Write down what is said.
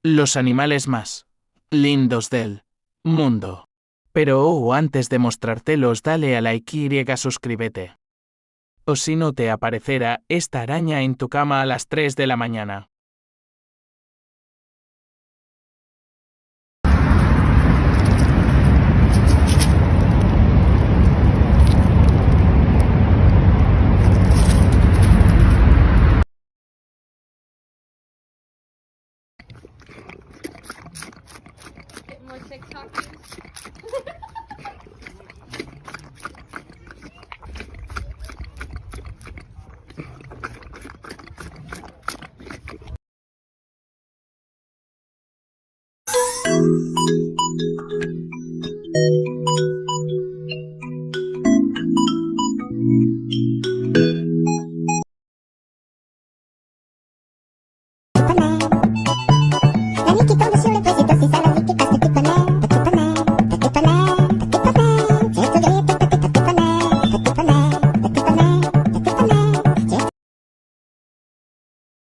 Los animales más lindos del mundo. Pero antes de mostrártelos, dale a like y suscríbete. O si no te aparecerá esta araña en tu cama a las 3 de la mañana. More TikTok views.